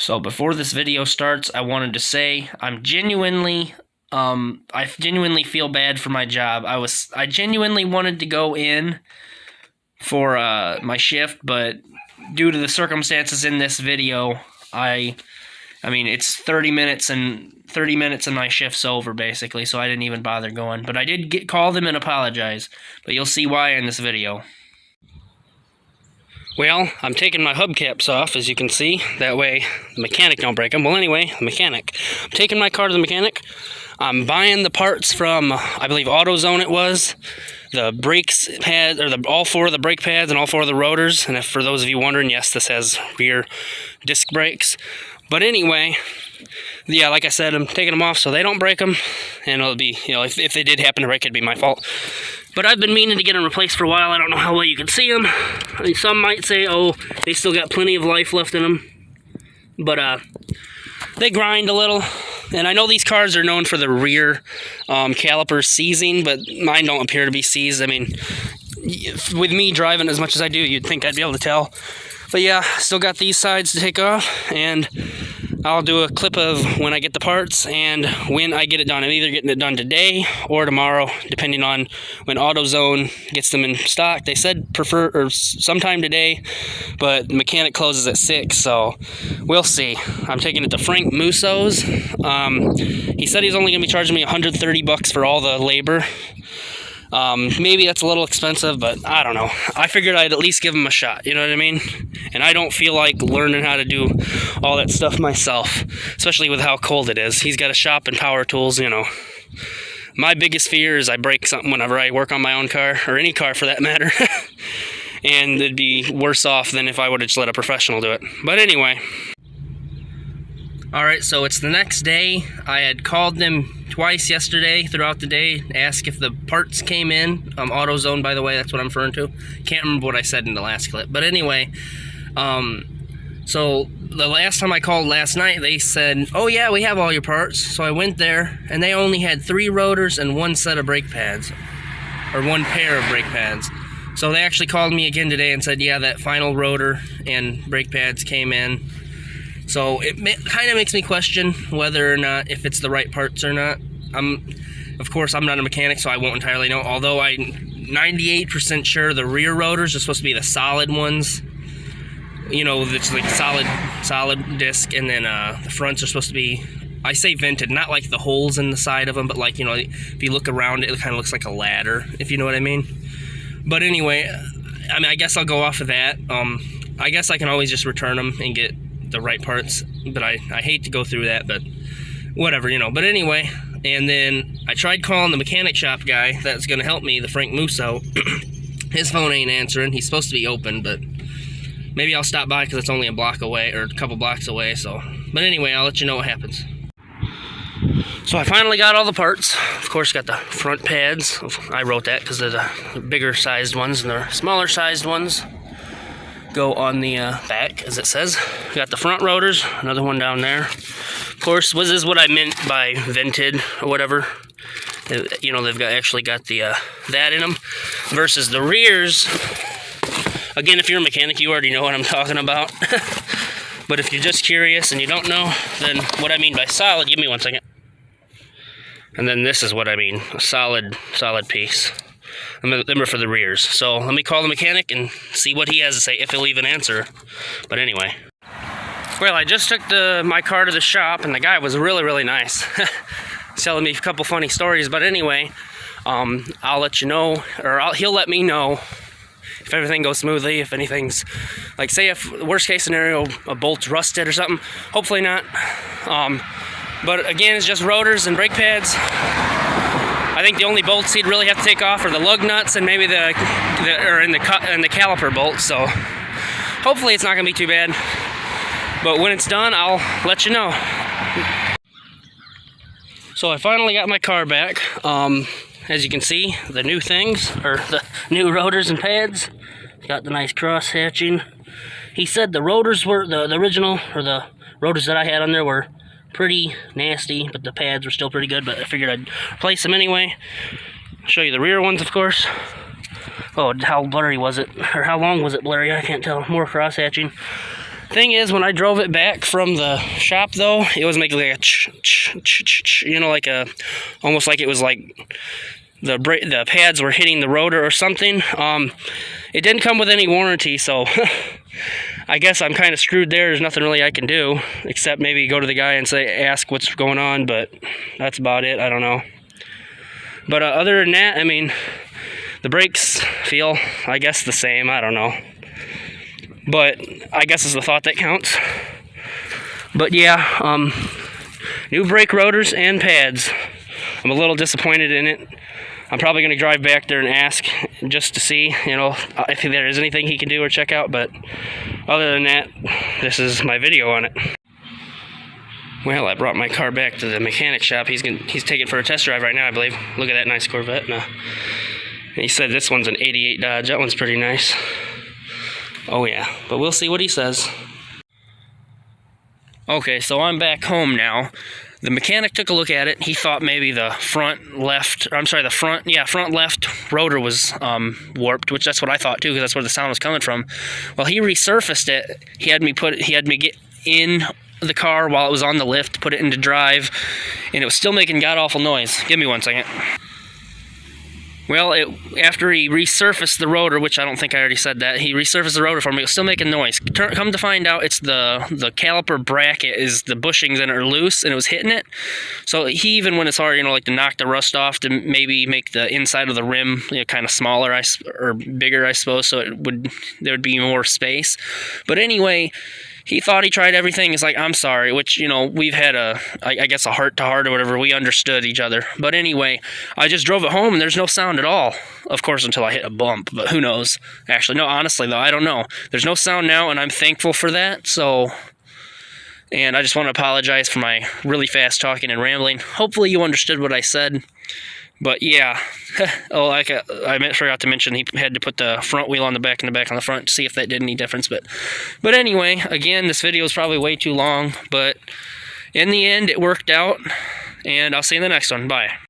So before this video starts, I wanted to say I genuinely feel bad for my job. I genuinely wanted to go in for my shift, but due to the circumstances in this video, I mean it's 30 minutes and my shift's over basically, so I didn't even bother going. But I did call them and apologize, but you'll see why in this video. Well, I'm taking my hubcaps off, as you can see. That way the mechanic don't break them. Well, anyway, the mechanic. I'm taking my car to the mechanic. I'm buying the parts from, I believe, AutoZone it was. The brakes pad, or all four of the brake pads and all four of the rotors. And if for those of you wondering, yes, this has rear disc brakes. But anyway, yeah, like I said, I'm taking them off so they don't break them. And it'll be, you know, if they did happen to break, it'd be my fault. But I've been meaning to get them replaced for a while. I don't know how well you can see them. I mean, some might say, oh, they still got plenty of life left in them. But they grind a little. And I know these cars are known for the rear calipers seizing, but mine don't appear to be seized. I mean, with me driving as much as I do, you'd think I'd be able to tell. But yeah, still got these sides to take off, and I'll do a clip of when I get the parts and when I get it done. I'm either getting it done today or tomorrow, depending on when AutoZone gets them in stock. They said sometime today, but the mechanic closes at 6, so we'll see. I'm taking it to Frank Musso's. He said he's only going to be charging me $130 for all the labor. Maybe that's a little expensive, but I don't know. I figured I'd at least give him a shot, you know what I mean? And I don't feel like learning how to do all that stuff myself, especially with how cold it is. He's got a shop and power tools, you know. My biggest fear is I break something whenever I work on my own car, or any car for that matter. And it'd be worse off than if I would have just let a professional do it. But anyway. Alright, so it's the next day. I had called them twice yesterday throughout the day, asked if the parts came in. AutoZone, by the way, that's what I'm referring to. Can't remember what I said in the last clip. But anyway, so the last time I called last night, they said, oh yeah, we have all your parts. So I went there, and they only had 3 rotors and 1 set of brake pads, or 1 pair of brake pads. So they actually called me again today and said, yeah, that final rotor and brake pads came in. So it kind of makes me question whether or not if it's the right parts or not. Of course, I'm not a mechanic, so I won't entirely know. Although I'm 98% sure the rear rotors are supposed to be the solid ones. You know, it's like solid disc, and then the fronts are supposed to be, I say vented, not like the holes in the side of them, but like, you know, if you look around it, it kind of looks like a ladder, if you know what I mean. But anyway, I mean, I guess I'll go off of that. I guess I can always just return them and get the right parts, but I hate to go through that, but whatever, you know. But anyway, and then I tried calling the mechanic shop guy that's going to help me, the Frank Musso. His phone ain't answering. He's supposed to be open, but maybe I'll stop by because it's only a block away, or a couple blocks away, so. But anyway, I'll let you know what happens. So I finally got all the parts. Of course, got the front pads. I wrote that because they're the bigger sized ones, and the smaller sized ones go on the back, as it says. We got the front rotors, another one down there. Of course, this is what I meant by vented or whatever. You know, they've actually got the that in them. Versus the rears. Again, if you're a mechanic, you already know what I'm talking about. But if you're just curious and you don't know, then what I mean by solid, give me 1 second. And then this is what I mean, a solid piece. Them are for the rears. So let me call the mechanic and see what he has to say, if he'll even answer. But anyway. Well, I just took my car to the shop, and the guy was really, really nice. He's telling me a couple funny stories. But anyway, I'll let you know, or he'll let me know if everything goes smoothly, if anything's, like, say if worst case scenario, a bolt's rusted or something. Hopefully not. But again, it's just rotors and brake pads. I think the only bolts he'd really have to take off are the lug nuts and maybe the caliper bolts. So hopefully it's not gonna be too bad. But when it's done, I'll let you know. So I finally got my car back. As you can see, the new things, or the new rotors and pads. Got the nice cross hatching. He said the rotors were the original, or the rotors that I had on there were pretty nasty, but the pads were still pretty good, but I figured I'd replace them anyway. Show you the rear ones, of course. Oh, how blurry was it? Or how long was it blurry? I can't tell. More cross hatching. Thing is, when I drove it back from the shop, though, it was making like a ch, you know, like a, almost like it was like the pads were hitting the rotor or something. It didn't come with any warranty, so I guess I'm kind of screwed there. There's nothing really I can do except maybe go to the guy and ask what's going on, but that's about it. I don't know. But other than that, I mean, the brakes feel, I guess, the same. I don't know. But I guess it's the thought that counts. But yeah, new brake rotors and pads. I'm a little disappointed in it. I'm probably going to drive back there and ask just to see, you know, if there is anything he can do or check out. But other than that, this is my video on it. Well, I brought my car back to the mechanic shop. He's taking it for a test drive right now, I believe. Look at that nice Corvette. He said this one's an 88 Dodge. That one's pretty nice. Oh yeah, but we'll see what he says. Okay, so I'm back home now. The mechanic took a look at it. He thought maybe the front left rotor was warped, which that's what I thought too, because that's where the sound was coming from. Well, he resurfaced it. He had me get in the car while it was on the lift, put it into drive, and it was still making god-awful noise. Give me 1 second. Well, after he resurfaced the rotor, which I don't think I already said that, he resurfaced the rotor for me, it was still making noise. Come to find out, it's the caliper bracket, is the bushings in it are loose, and it was hitting it. So he even went as far, you know, like to knock the rust off, to maybe make the inside of the rim, you know, kind of smaller or bigger, I suppose, so there would be more space. But anyway, he thought he tried everything. He's like, I'm sorry, which, you know, we've had I guess a heart-to-heart or whatever. We understood each other. But anyway, I just drove it home, and there's no sound at all. Of course, until I hit a bump, but who knows? Actually, no, honestly, though, I don't know. There's no sound now, and I'm thankful for that, so... And I just want to apologize for my really fast talking and rambling. Hopefully you understood what I said. But yeah, oh, I forgot to mention he had to put the front wheel on the back and the back on the front to see if that did any difference. But anyway, again, this video is probably way too long, but in the end, it worked out, and I'll see you in the next one. Bye.